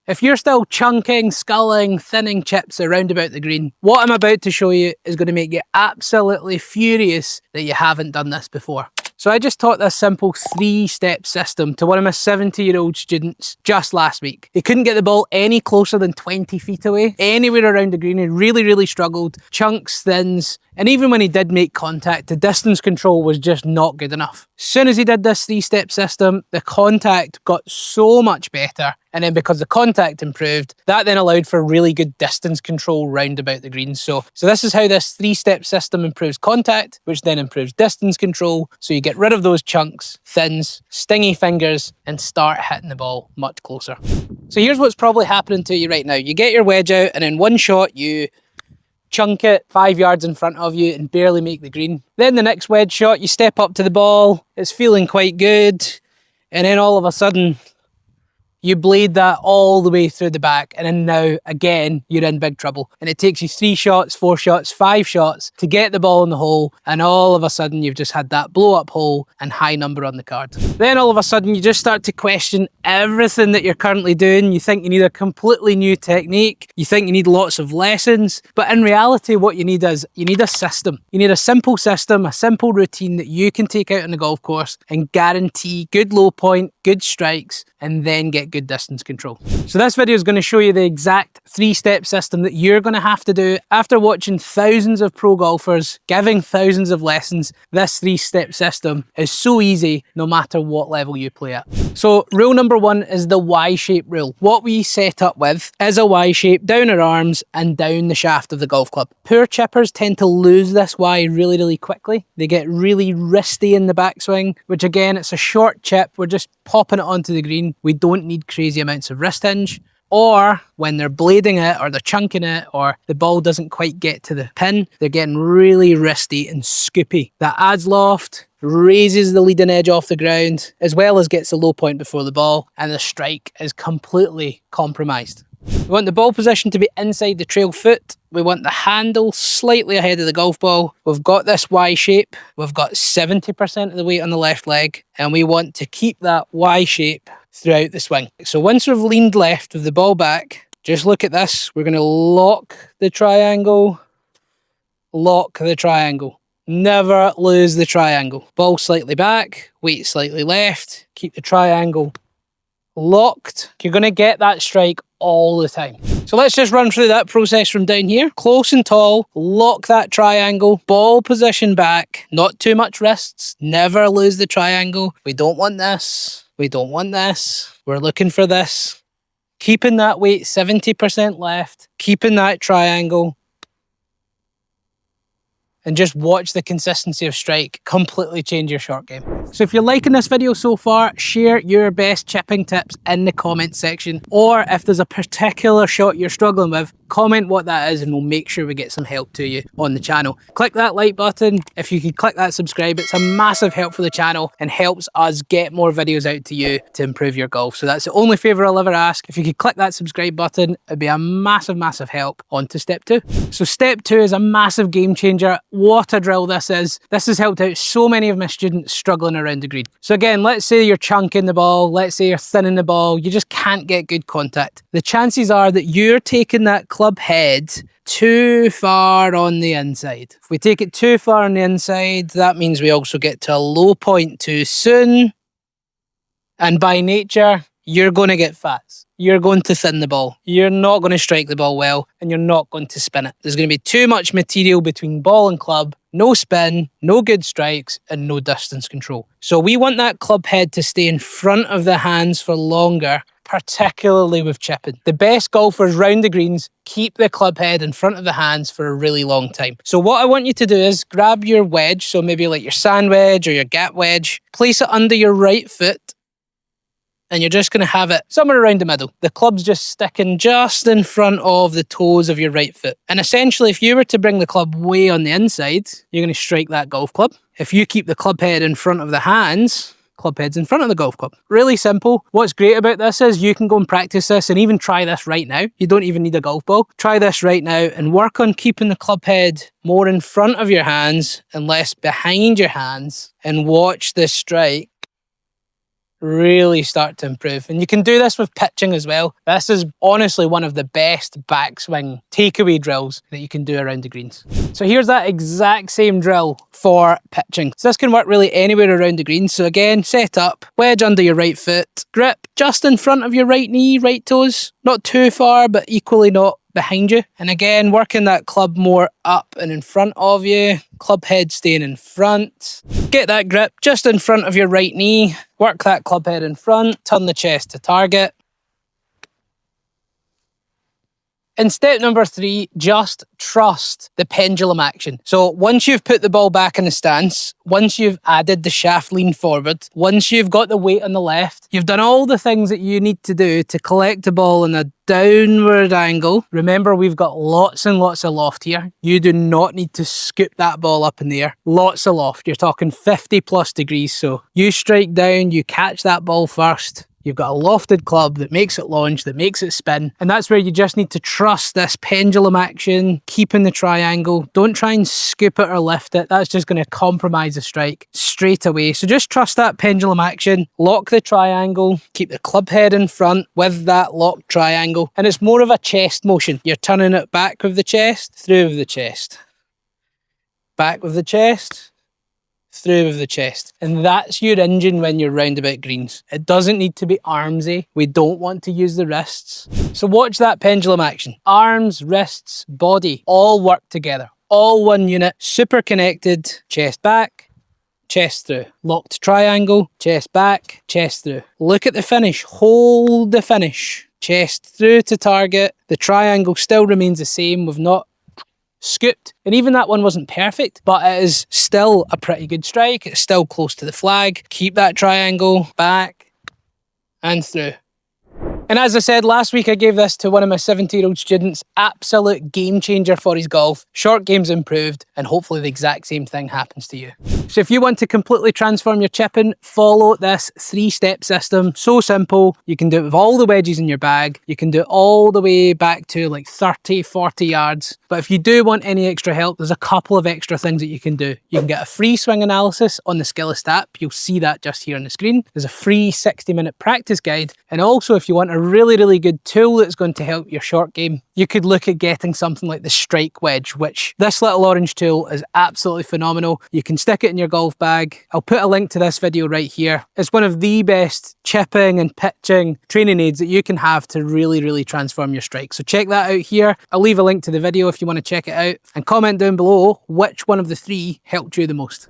If you're still chunking, sculling, thinning chips around about the green, what I'm about to show you is going to make you absolutely furious that you haven't done this before. So I just taught this simple 3-step system to one of my 70-year-old students just last week. He couldn't get the ball any closer than 20 feet away, anywhere around the green. He really struggled. Chunks, thins, and even when he did make contact, the distance control was just not good enough. As soon as he did this 3-step system, the contact got so much better. And then because the contact improved, that then allowed for really good distance control round about the greens. So this is how this 3-step system improves contact, which then improves distance control. So you get rid of those chunks, thins, stingy fingers, and start hitting the ball much closer. So here's what's probably happening to you right now. You get your wedge out and in one shot you chunk it 5 yards in front of you and barely make the green. Then the next wedge shot, you step up to the ball, it's feeling quite good, and then all of a sudden you blade that all the way through the back, and then now again you're in big trouble, and it takes you 3 shots, 4 shots, 5 shots to get the ball in the hole, and all of a sudden you've just had that blow up hole and high number on the card. Then all of a sudden you just start to question everything that you're currently doing. You think you need a completely new technique, you think you need lots of lessons, but in reality what you need is you need a system. You need a simple system, a simple routine that you can take out on the golf course and guarantee good low point, good strikes, and then get good distance control. So this video is going to show you the exact 3-step system that you're going to have to do after watching thousands of pro golfers giving thousands of lessons. This 3-step system is so easy no matter what level you play at. So rule number 1 is the Y-shape rule. What we set up with is a Y shape down our arms and down the shaft of the golf club. Poor chippers tend to lose this Y really quickly. They get really wristy in the backswing, which again, it's a short chip. We're just popping it onto the green. We don't need crazy amounts of wrist hinge. Or when they're blading it or they're chunking it or the ball doesn't quite get to the pin, they're getting really wristy and scoopy. That adds loft, raises the leading edge off the ground, as well as gets the low point before the ball, and the strike is completely compromised. We want the ball position to be inside the trail foot. We want the handle slightly ahead of the golf ball. We've got this Y shape. We've got 70% of the weight on the left leg, and we want to keep that Y shape throughout the swing. So once we've leaned left with the ball back, just look at this. We're going to lock the triangle, lock the triangle. Never lose the triangle. Ball slightly back, weight slightly left, keep the triangle locked. You're going to get that strike all the time. So let's just run through that process from down here. Close and tall, lock that triangle, ball position back, not too much wrists, never lose the triangle. We don't want this. We don't want this. We're looking for this. Keeping that weight 70% left, keeping that triangle, and just watch the consistency of strike completely change your short game. So if you're liking this video so far, share your best chipping tips in the comment section, or if there's a particular shot you're struggling with, comment what that is and we'll make sure we get some help to you on the channel. Click that like button. If you could click that subscribe, it's a massive help for the channel and helps us get more videos out to you to improve your golf. So that's the only favour I'll ever ask. If you could click that subscribe button, it'd be a massive help. On to step 2. So step 2 is a massive game changer. What a drill this is. This has helped out so many of my students struggling around the green. So again, let's say you're chunking the ball, let's say you're thinning the ball, you just can't get good contact. The chances are that you're taking that club head too far on the inside. If we take it too far on the inside, that means we also get to a low point too soon. And by nature, you're going to get fats. You're going to thin the ball. You're not going to strike the ball well, and you're not going to spin it. There's going to be too much material between ball and club, no spin, no good strikes, and no distance control. So we want that club head to stay in front of the hands for longer, particularly with chipping. The best golfers round the greens keep the club head in front of the hands for a really long time. So what I want you to do is grab your wedge, so maybe like your sand wedge or your gap wedge, place it under your right foot, and you're just going to have it somewhere around the middle. The club's just sticking just in front of the toes of your right foot. And essentially, if you were to bring the club way on the inside, you're going to strike that golf club. If you keep the club head in front of the hands, club head's in front of the golf club. Really simple. What's great about this is you can go and practice this and even try this right now. You don't even need a golf ball. Try this right now and work on keeping the club head more in front of your hands and less behind your hands, and watch this strike really start to improve. And you can do this with pitching as well. This is honestly one of the best backswing takeaway drills that you can do around the greens. So here's that exact same drill for pitching. So this can work really anywhere around the greens. So again, set up, wedge under your right foot, grip just in front of your right knee, right toes, not too far, but equally not behind you. And again, working that club more up and in front of you, club head staying in front. Get that grip just in front of your right knee, work that club head in front, turn the chest to target. And step number 3, just trust the pendulum action. So once you've put the ball back in the stance, once you've added the shaft lean forward, once you've got the weight on the left, you've done all the things that you need to do to collect the ball in a downward angle. Remember, we've got lots and lots of loft here. You do not need to scoop that ball up in the air. Lots of loft. You're talking 50 plus degrees. So you strike down, you catch that ball first. You've got a lofted club that makes it launch, that makes it spin. And that's where you just need to trust this pendulum action, keeping the triangle. Don't try and scoop it or lift it. That's just going to compromise the strike straight away. So just trust that pendulum action, lock the triangle, keep the club head in front with that locked triangle. And it's more of a chest motion. You're turning it back with the chest, through with the chest. Back with the chest, through with the chest. And that's your engine when you're roundabout greens. It doesn't need to be armsy. We don't want to use the wrists. So watch that pendulum action. Arms, wrists, body, all work together. All one unit, super connected. Chest back, chest through. Locked triangle, chest back, chest through. Look at the finish, hold the finish. Chest through to target. The triangle still remains the same. We've not scooped, and even that one wasn't perfect, but it is still a pretty good strike. It's still close to the flag. Keep that triangle back and through. And as I said, last week I gave this to one of my 17-year-old students. Absolute game changer for his golf. Short game's improved, and hopefully the exact same thing happens to you. So if you want to completely transform your chipping, follow this 3-step system. So simple. You can do it with all the wedges in your bag. You can do it all the way back to like 30, 40 yards. But if you do want any extra help, there's a couple of extra things that you can do. You can get a free swing analysis on the Skillest app. You'll see that just here on the screen. There's a free 60-minute practice guide. And also, if you want a really, really good tool that's going to help your short game, you could look at getting something like the Strike Wedge, which this little orange tool is absolutely phenomenal. You can stick it in your golf bag. I'll put a link to this video right here. It's one of the best chipping and pitching training aids that you can have to really, really transform your strike. So check that out here. I'll leave a link to the video if you want to check it out, and comment down below which one of the 3 helped you the most.